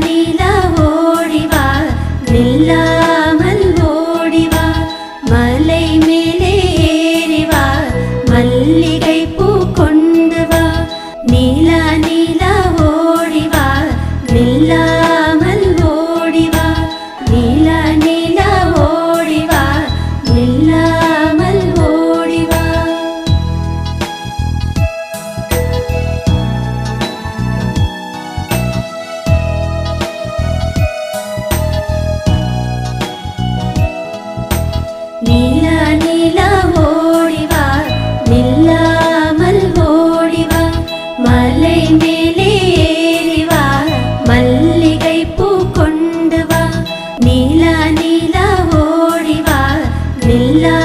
நீல ஓடிவா நில்லாமல் ஓடிவா மலை மேலே ஏறிவா மல்லிகை பூ கொண்டு வா நீல நீல ஓடிவா நில்லாமல் ஓடிவா நீல நீல ஓடிவா நில்லாமல் ஓடிவா நீல நீல ஓடிவா நில்லாமல் ஓடிவா மலை மேலே ஏறிவா மல்லிகை பூ கொண்டு வா நீல நீல ஓடிவா நில்லா